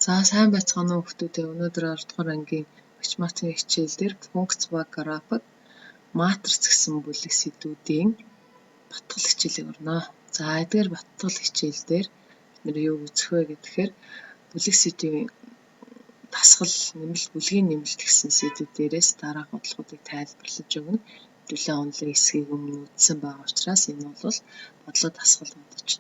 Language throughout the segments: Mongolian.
За сайн байцгаана уу хүүхдүүдээ. Өнөөдөр 10 дугаар ангийн математикийн хичээлдэр функц ба график, матриц гэсэн бүлэг сэдвүүдийн батгал хичээлийг орно. За эдгээр батгал хичээлдэр бид нэр юу үзэх вэ гэхээр бүлэг сэдвийн дасгал, нэмэлт, бүлгийн нэмэлт гэсэн сэдвүүдээрээс дараах бодлогуудыг тайлбарлаж өгнө. Хэвлэлээ онолын хэсгийг өмнө үзсэн байгаа учраас энэ бол бодлого дасгал бодож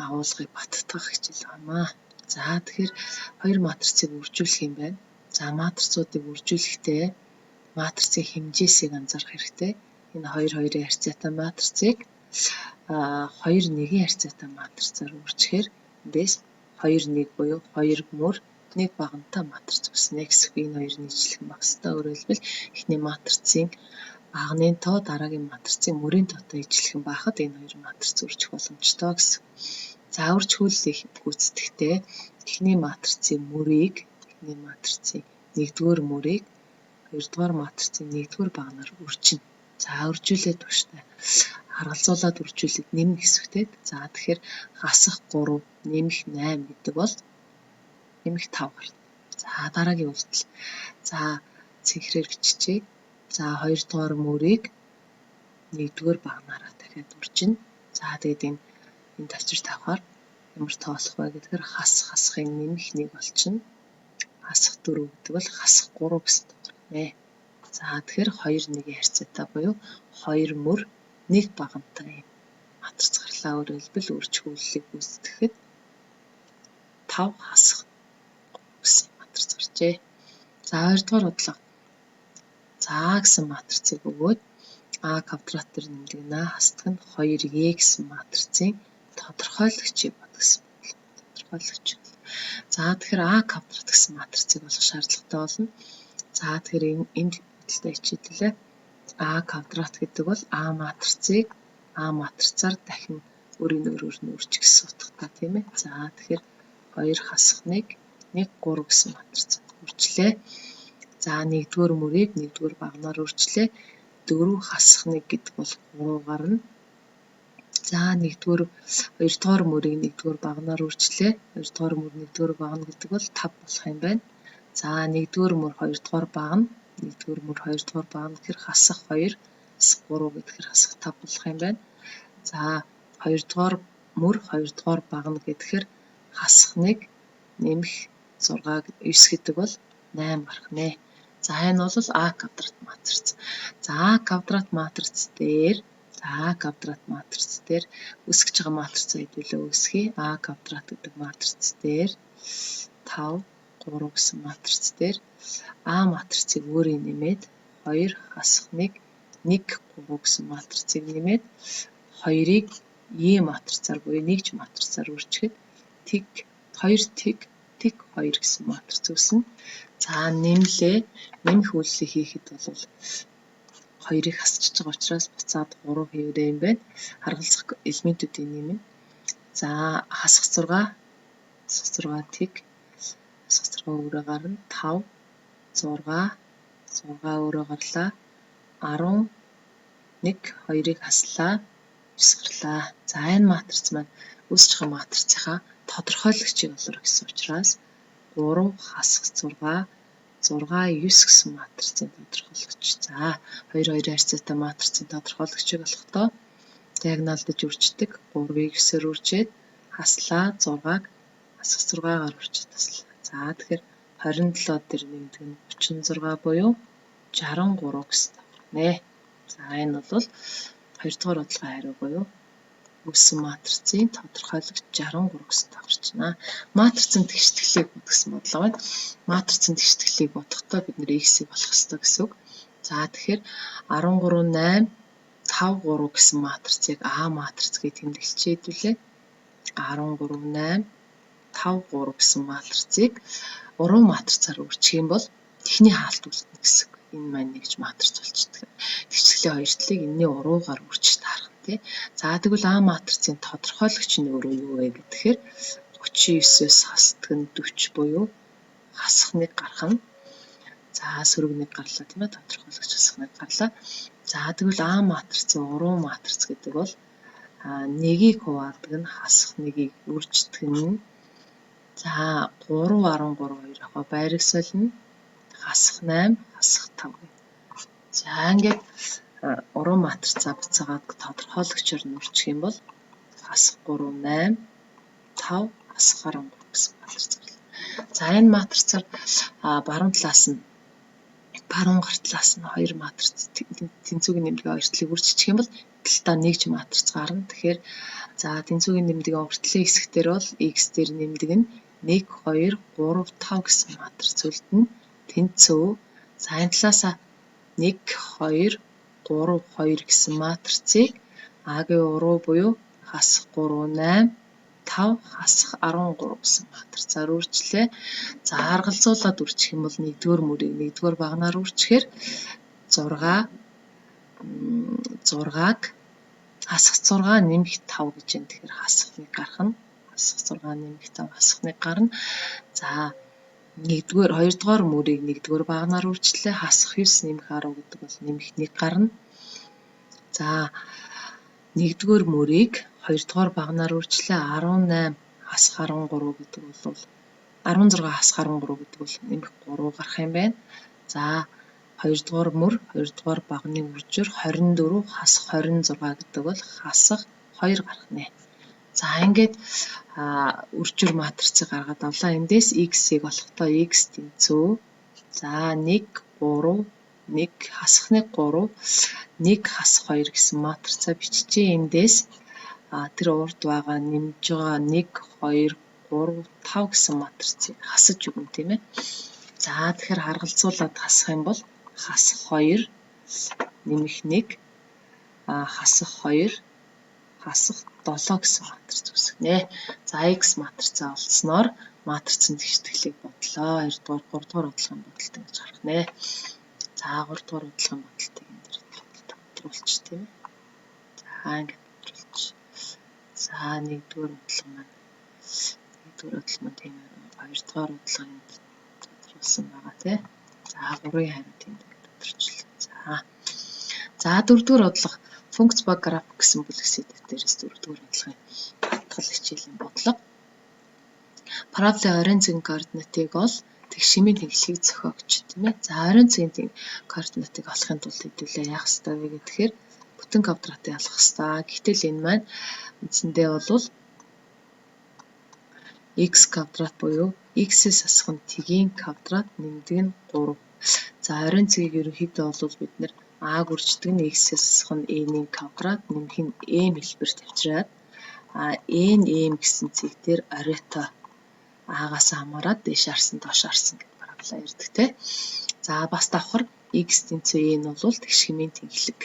агуулгыг баттгах хичээл байна. За тэгэхээр хоёр матрицыг үржүүлэх юм байна. За матрицуудыг үржүүлэхдээ матрицын хэмжээсийг анзаарах хэрэгтэй. Энэ 2-2-ын харьцаатай матрицыг 2-1-ийн харьцаатай матрицаар үржихээр эндээс 2-1 буюу 2 мөр 1 багантай матриц үүснэ гэсэн энэ хоёр нийтлэх байх ёстой. Өөрөөр хэлбэл эхний матрицын багны тоо дараагийн матрицын мөрийн тоотой ижилхэн байхад энэ хоёр матриц үржих боломжтой гэсэн. За үржүүлэлийг гүйцэтгэхдээ эхний матрицын мөрийг, эхний матрицын 1-р мөрийг 2-р матрицын 1-р багнаар үржинэ. За үржүүлээ тууштай харгалзуулаад үржүүлээд нэмнэ хэсэгтэй. За тэгэхээр хасах 3 нэмэх 8 гэдэг бол нэмэх 5 гарна. За дараагийн үйлдэл. За цэнхрээр биччихье. За 2-р мөрийг 1-р багнаараа дахиад үржинэ. За тэгээд энэ тавьчих тавихаар ямар тоолох вэ гэдгээр хасахын нэмэх 1 болчихно. Хасах 4 гэдэг бол хасах 3 гэсэн үг нэ. За тэгэхээр 2-1-ийн харьцаатай буюу 2 мөр 1 багантай матриц гарлаа. Өөрөөр хэлбэл үржүүлэлийг гүйцэтгэхэд 5 хасах 3 гэсэн матриц гарчээ. За 2-р бодлого. За гэсэн матрицыг өгөөд А квадратээр нэмлэгнэ. Хасдаг нь 2e гэсэн матрицын тодорхойлогчийг бод гэсэн тодорхойлогч. За тэгэхээр А квадрат гэсэн матрицыг олох шаардлагатай болно. За тэгэхээр энд хөдөлთა хичээлээ А квадрат гэдэг бол А матрицыг А матрицаар дахин өөрийн өөрөөр нь үржих гэсэн утгатай тийм ээ. За тэгэхээр 2 хасах 1 3 гэсэн матрицад үржлээ. За 1-р мөрийг 1-р багнаар үржлээ. 4 хасах 1 гэдэг бол 3 гарна. За 2-р мөрийг 1-р багнаар үржлээ. 2-р мөр 1-р багна гэдэг бол 5 болох юм байна. За 1-р мөр 2-р багна, 1-р мөр 2-р багна гэхээр хасах 2 3 гэхээр хасах 5 болох юм байна. За 2-р мөр 2-р багна гэхээр хасах 1 нэмэх 6 9 гэдэг бол 8 гарах нэ. За энэ бол А квадрат матриц. За А квадрат матриц дээр үсгэж байгаа матрицаа хэдүүлээ үсгэе. А квадрат гэдэг матриц дээр 5 3 гэсэн матриц дээр А матрицыг өөрийн нэмээд 2 хасах 1 1 3 гэсэн матрицыг нэмээд 2-ыг E матрицаар буюу нэгж матрицаар үржихэд тэг 2 тэг 2 гэсэн матриц үүснэ. За нэмлээ. Нэмэх үйлсийг хийхэд бол 2-ыг хасчихж байгаа учраас буцаад 3 хийвэрээ юм байна. Харгалзах элементүүдийг нэмнэ. За хасах 6 тэг хасах 6 өөрөө гарна. 5 6 өөрөө гарлаа. 11 2-ыг хаслаа. 9 гарлаа. За энэ матриц маань үүсэж байгаа матрицынхаа тодорхойлогчийг олно гэсэн учраас 3 хасах 6 9 гэсэн матрицын тодорхойлогч. За 2-2 харьцаатай матрицын тодорхойлогчийг олохдоо диагоналдаж үрждэг. 3-ыг 9-ээр үржээд хаслаа 6-г хасах 6-гаар үржиж таслаа. За тэгэхээр 27 дээр нэмдэг нь 36 буюу 63 гэсэн үг нэ. За энэ бол 2-р бодлогын хариу буюу үүссэн матрицын тодорхойлогч 63 гэсэн таарч байна. Матрицын тэгштгэлийг бодгсон бодлого байна. Матрицын тэгштгэлийг бодохдоо бид нэр x-ийг болох ёстой гэсэн үг. За тэгэхээр 13 8 5 3 гэсэн матрицыг А матрицгийг тэмдэглэчээ хэдүүлээ. 13 8 5 3 гэсэн матрицыг уруу матрицаар үржих юм бол эхний хаалт үлдэнэ гэсэн үг. Энэ маань нэгж матриц болчихдог. Тэгчлийн хоёр талыг энэний уруугаар үржиж таарах тий. За тэгвэл А матрицын тодорхойлогч нь өөрөө юу вэ гэхээр 39-өөс хасдаг нь 40 буюу хасах 1 гарах нь. За сөрөг 1 гарлаа тийм ээ. Тодорхойлогч хасах 1 гарлаа. За тэгвэл А матрицын уруу матриц гэдэг бол 1-ийг хуваадаг нь хасах 1-ийг үрждэг нь. За 3.13 яг байрыг солино. Хасах 8, хасах 5 гэнэ. За ингээд уран матрицаа буцаагаад тодорхойлогчоор нүүрчих юм бол хасах 3, 8, 5, хасах 13 гэсэн матриц гарна. За энэ матрицаар баруун талаас нь баруун гар талаас нь 2 матриц тэнцвүүгийн нэмлэгээ 2 талыг үржичих юм бол талдаа нэгж матриц гарна. Тэгэхээр за тэнцвүүгийн нэмлэгээ уртлын хэсэгтэр бол x дээр нэмдэг нь 1, 2, 3, 5 гэсэн матриц үлдэнэ. Тэнцүү. За энэ талаасаа 1, 2, 3, 2 гэсэн матрицыг А-гийн уруу буюу хасах 3, 8, 5, хасах 13 гэсэн матрицаар үржлээ. За аргалзуулаад үржих юм бол 1-р мөрийг 1-р багнаар үржихээр 6-г хасах 6 нэмэх 5 гэж байна. Тэгэхээр хасах 1 гарах нь хасах 6 нэмэх 5 хасах 1 гарна. За 2-р мөрийг 1-р багнаар үржлээ. Хасах 9 нэмэх 10 гэдэг бол нэмэх 1 гарна. За 1-р мөрийг 2-р багнаар үржлээ. 18 хасах 13 гэдэг бол 16 хасах 13 гэдэг бол нэмэх 3 гарах юм байна. За 2-р мөр 2-р багны үржээр 24 хасах 26 гэдэг бол хасах 2 гарах нэ. За ингээд үржир матрицыг гаргаад авлаа. Эндээс x-ийг болохдоо x тэнцүү. За 1, 3, 1 хасах 1 3, 1 хасах 2 гэсэн матрицаа биччихье. Эндээс тэр урд байгаа нэмж байгаа 1, 2, 3, 5 гэсэн матрицыг хасаж өгнө тийм ээ. За тэгэхээр харгалзуулаад хасах юм бол хасах 2 нэмэх 1 хасах 2 хасах 7 гэсэн матриц үүсгэнэ. За x матрицаа олцсноор матрицын тэгшитгэлийг бодлоо. 2-р, 3-р бодлогын бодолтой гэж гарах нэ. За 3-р бодлогын бодолтыг энэ дээр тодорхойлчих тийм ээ. За ингээд тодорхойлчих. За 1-р бодлого маань 1-р бодлого маань тийм 2-р бодлогын тодорхойлсон байгаа тий. За 3-ын хариу тийм тодорхойлчихлаа. За 4-р бодлого функц ба граф гэсэн бүлэг сэдв дээрээс 4-р бодлогын хатгал хичээлийн бодлого. Параболын оройн зэгний координатыг ол тэгшимийн тэнхлэгийг зохиогч тийм ээ. За оройн зэгний координатыг олохын тулд хэдүүлээ яах ёстой вэ гэхээр бүтэн квадратыг алах ёстой. Гэтэл энэ маань үндсэндээ бол x квадрат буюу x-с асах нь тгийн квадрат нэмдэг нь 3. За оройн цэгийг ерөнхийдөө бол бид нэр а гүрждэг нь x-с асах нь n-ийн квадрат нэмэх нь m хэлбэр тавьчраад n гэсэн цэг дээр оройтой а-гаас хамаарат дээш харсан доош харсан гэдэг парабола ярьдаг те. За бас давхар x тэнцүү n бол тэгшгэмийн тэнхлэг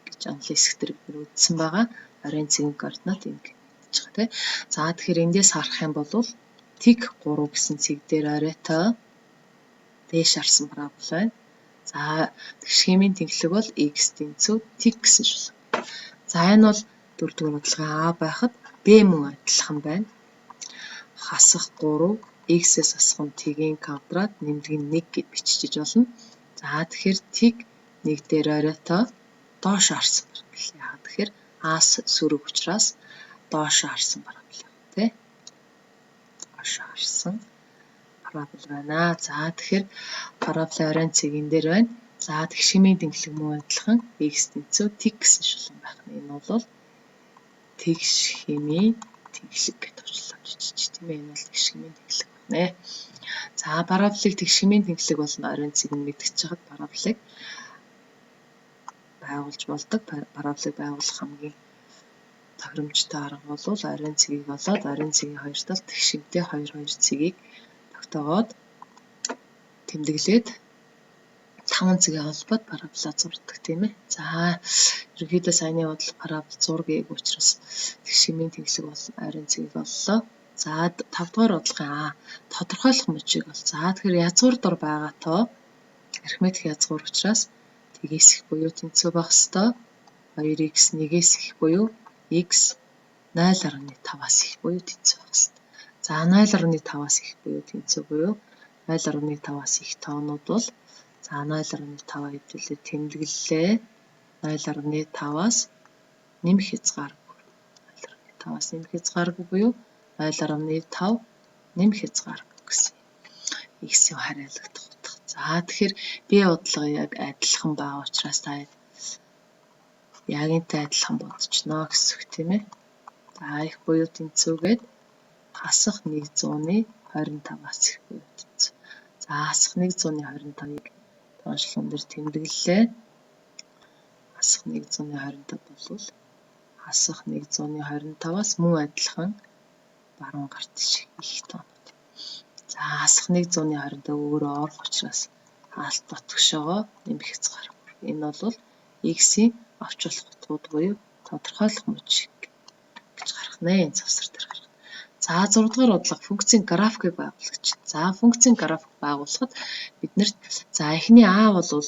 гэж онлын хэсэгтэр бид үзсэн байгаа. Оройн цэгийн координат юм гэж байгаа те. За тэгэхээр эндээс харах юм бол тэг 3 гэсэн цэг дээр оройтой дээш харсан парабола байна. За тэгшгэмийн тэнхлэг бол x тэнцүү тэг гэсэн шулуун. За энэ бол 4-р бодлогын а байхад b мөн адилхан байна. Хасах 3 x-с асах нь тгийн квадрат нэмдэг нь 1 гэд бичиж болно. За тэгэхээр тэг 1 дээр оройтой доош харсан парабола. Яагаад тэгэхээр а-с сөрөг учраас доош харсан парабола тий. Доош харсан парабол байна. За тэгэхээр параболын оройн цэгийн дээр байна. За тэгшгэмийн тэнхлэг мөн адилхан x тэнцүү тэг гэсэн шулуун байх нь. Энэ бол тэгшгэмийн тэнхлэг гэж товчлоо бичиж тийм ээ. Энэ бол тэгшгэмийн тэнхлэг байна. За параболыг тэгшгэмийн тэнхлэг болно оройн цэг нь мэдгэж чагаад параболыг байгуулж болдог. Параболыг байгуулах хамгийн тохиромжтой арга бол оройн цэгийг олоод оройн цэгийн хоёр талд тэгшимтэй 2 цэгийг тогтоогоод тэмдэглээд 5 цэгийн холбоод параболаа зурдаг тийм ээ. За ерөнхийдөө саяны бодлого парабол зургийг учраас тэгшгэмийн тэнхлэг бол оройн цэгийг оллоо. За 5-р бодлогын тодорхойлох мөчийг бол за тэгэхээр язгуур дор байгаа тоо арифметик язгуур учраас тгээс их буюу тэнцүү байх ёстой. 2x 1-ээс их буюу x 0.5-аас их буюу тэнцүү байх ёстой. За 0.5-аас их буюу тэнцүү буюу 0.5-аас их тоонууд бол за 0.5 хэвлэлээ тэмдэглэлээ. 0.5-аас нэмэх хязгааргүй. 0.5-аас нэмэх хязгааргүй буюу 0.5 нэмэх хязгааргүй гэсэн. X-ийн хариалагдах утга. За тэгэхээр B бодлого яг адилхан байгаа учраас та яг энтэй адилхан бодчихно гэсэн үг тийм ээ. За их буюу тэнцвүүгээд хасах 125-аас их буюу тэнцв. За хасах 125-ыг тоошлуун дээр тэмдэглэлээ. Хасах 125 бол хасах 125-аас мөн адилхан баруун гарт шиг их тоонууд. За хасах 125 өөрөө орох учраас хаалт дотгошоогоо нэмэх хязгааргүй. Энэ бол x-ийн авч болох утгууд буюу тодорхойлох мөч гэж гарах нэ энэ завсар дээр гарах. За 6 дугаар бодлого функцийн графикыг байгуулагч. За функцийн график байгуулахад биднэрт за эхний А бол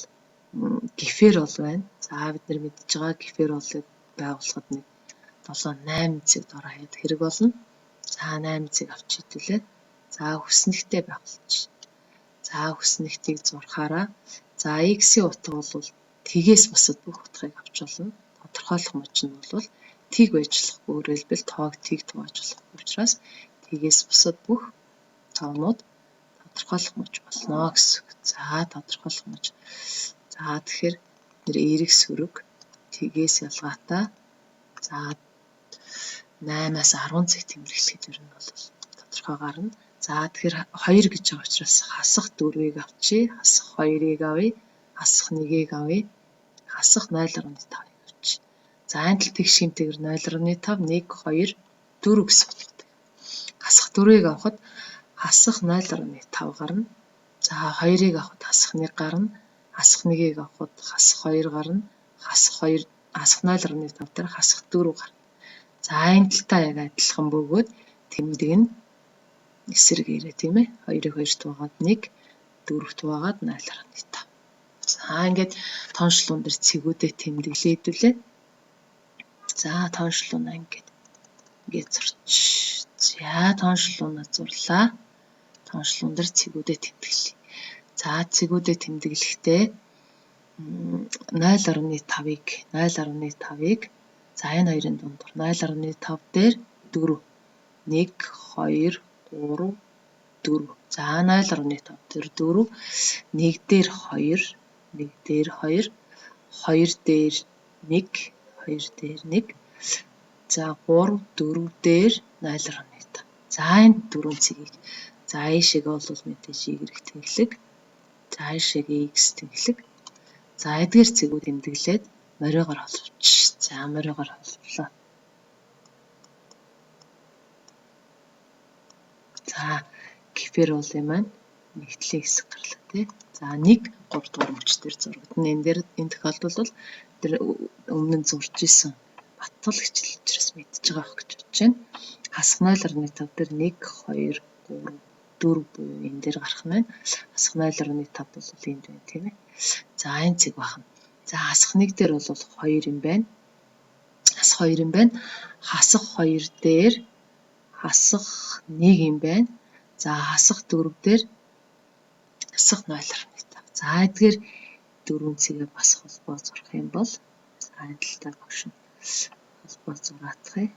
гифээр бол байна. За бид нар мэдж байгаа гифээр болыг байгуулахад нэг 7 8 цэг дор хаяад хэрэг болно. За 8 цэг авч хэдүүлээ. За хүснэгтэй байгуулж. За хүснэгтийг зурхаараа за x-ийн утга бол тгээс бусад бүх утгыг авч болно. Тодорхойлох мөч нь бол тг байж болохгүй өөрөлдвөл тоог тг тувааж болохгүй учраас тгээс бусад бүх тоонууд тодорхойлох мөч болно гэсэн. За тодорхойлох мөч. За тэгэхээр нэр эрэг сөрөг тгээс ялгаатай. За 8-аас 10 цэг тэмдэглэхэд ер нь бол тодорхой гарна. За тэгэхээр 2 гэж байгаа учраас хасах 4-ийг авчи, хасах 2-ыг авъя, хасах 1-ийг авъя, хасах 0.5-ыг авчи. За андл тэг шимтгээр 0.5, 1, 2, 4 гэсэн утгатай. Хасах 4-ийг авахад хасах 0.5 гарна. За 2-ыг авахад хасах 1 гарна. Хасах 1-ийг авахад хасах 2 гарна. Хасах 2 хасах 0.5 дээр хасах 4 гарна. За энэ талтай яг адилхан бөгөөд тэмдэг нь эсрэг ирээ тийм ээ. 2-ыг 2-т байгаад 1, 4-т байгаад 0.5. За ингээд тооншлуун дээр цэгүүдэд тэмдэглээ хэдүүлээ. За тооншлуунаа ингээд зурч. За тооншлуунаа зурлаа. Тооншлуун дээр цэгүүдэд тэмдэглэе. За цэгүүдэд тэмдэглэхдээ 0.5-ыг за энэ хоёрын дундуур 0.5 дээр 4 1 2 3 4 за 0.5 дээр 4 1 дээр 2 1 дээр 2 2 дээр 1 2 дээр 1 за 3 4 дээр 0.5. За энэ дөрвөн цэгийг за ийшээгээ бол мэдээж y тэнхлэг. За ийшээгээ x тэнхлэг. За эдгээр цэгүүд тэмдэглээд мориогоор холбож. За мориогоор холболоо. За гифээр бол юм байна. Нэгдлийн хэсэг гарлаа тий. За 1 3 дугаар мөч дээр зурагдана. Энэ дээр энэ тохиолдолд бол тэр өмнө нь зурж исэн батгал хичээл учраас мэдж байгаа гэж бодож байна. Хасах 0.5 дээр 1 2 3 4 буюу энэ дээр гарах нь байна. Хасах 0.5 бол энд байна тийм ээ. За энэ цэг бахна. За хасах 1 дээр бол 2 юм байна. Хасах 2 юм байна. Хасах 2 дээр хасах 1 юм байна. За хасах 4 дээр хасах 0.5. За эдгээр дөрвөн цэгээ бас холбоо зурах юм бол за энэ талтай багш нь холбоо зураатгая.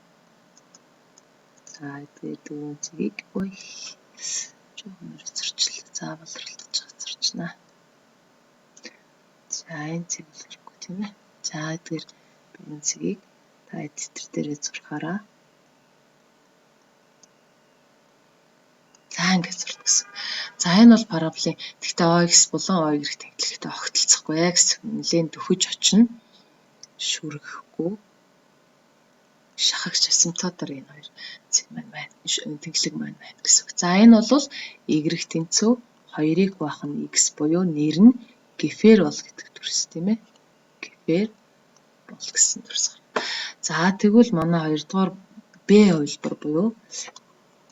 За эдгээр дөрвөн цэгийг жоохон зурчлаа. За болролтож зурчнаа. За энэ цэг болчихгүй тийм ээ. За эдгээр дөрвөн цэгийг та эдитер дээрээ зурхаараа. За ингэж зурд гэсэн. За энэ бол параболын тэгтээ OX болон OY тэнхлэгтэй огтлцохгүй гэсэн. Нэлээд дөхөж очно. Шүргэхгүй. Шахагч асимптотоор энэ хоёр цэг маань байна. Тэнхлэг маань байна гэсэн. За энэ бол y тэнцүү 2-ыг баах нь x буюу нэр нь гифээр бол гэдэг төрс тийм ээ. Гифээр бол гэсэн төрс. За тэгвэл манай 2 дугаар B хувилбар буюу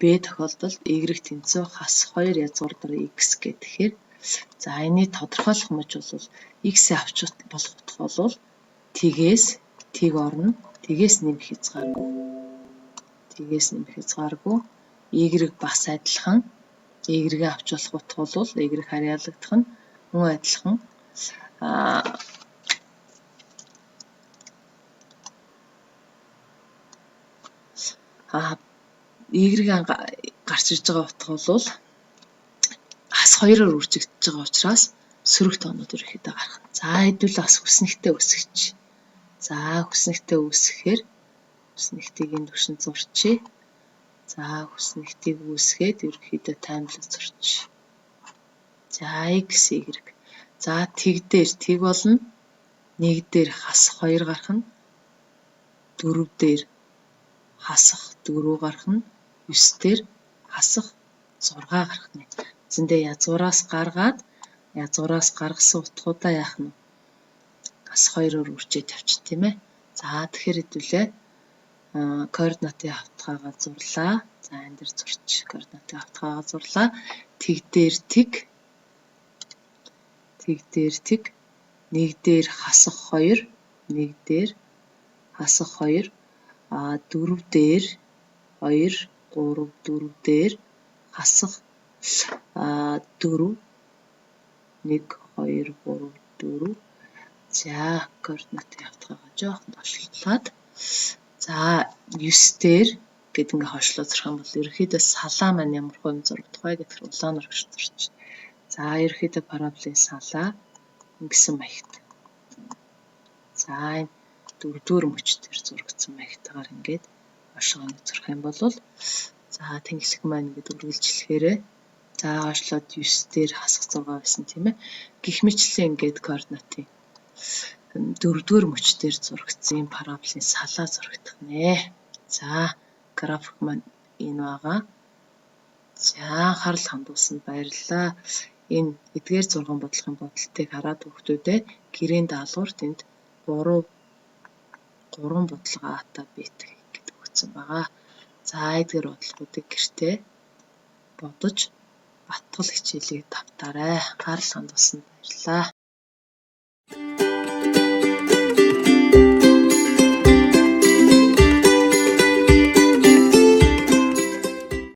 B тохиолдолд y тэнцүү хасах 2 язгуур дараа x гэхээр за энэний тодорхойлох мөч бол x-ийг авч болох утга бол тгээс тг орно. Тгээс нэмэх хязгааргүй. Тгээс нэмэх хязгааргүй. Y бас адилхан. Y-г авч болох утга бол y харьяалагдах нь мөн адилхан. Y гарч ирж байгаа утга бол хас хоёроор үржигдэж байгаа учраас сөрөг тоонууд ерөөхдөө гарах. За хэдүүл бас хүснэгтэй үсгэж. За хүснэгтэй үсгэхээр хүснэгтийг энэ түвшинд зурчээ. За хүснэгтийг үүсгээд ерөөхдөө таймлаг зурч. За x y. За тэг дээр тэг болно. 1 дээр хасах 2 гарах нь 4 дээр хасах 4 гарах нь 9 дээр хасах 6 гарах нь. Зэндээ язгуураас гаргасан утгуудаа яах нь хас 2-оор үржиж тавьчих тийм ээ. За тэгэхээр хэдүүлээ координатын хавтгаагаа зурлаа. За энэ дээр зурч координатын хавтгаагаа зурлаа. Тэг дээр тэг 1 дээр хасах 2 1 дээр хасах 2 4 дээр 2 3 4 дээр хасах 4 1 2 3 4. За координатын хавтгаагаа жоохон доошлуулад за 9 дээр гэд ингээ хойшлоо зурх юм бол ерөөхдөө салаа маань ямар хувь зурагдах вэ гэдэг улаанаар зурч. За ерөөхдөө параболын салаа ингэсэн маягт. За энэ дөрөвдүгээр мөчтөр зурагдсан маягтайгаар ингээд хойшоогоо зурх юм бол за тэнхлэг маань ингээд үргэлжлэхээр за хойшлоод 9 дээр хасах 6 байсан тийм ээ. Гэх мэтлээ ингээд координатын дөрөвдүгээр мөчтөр зурагдсан параболын салаа зурагдах нэ. За график маань энэ байгаа. За анхаарал хандуулсанд баярлалаа. Энэ эдгээр зурган бодлогын бодолтыг хараад хүүхдүүдээ гэрээний даалгавар тэнд 3 бодлого ата бета гэдэг өгсөн байгаа. За эдгээр бодлогуудыг гэртээ бодож батгал хичээлийг давтаарай. Анхаарал хандуулсанд баярлалаа.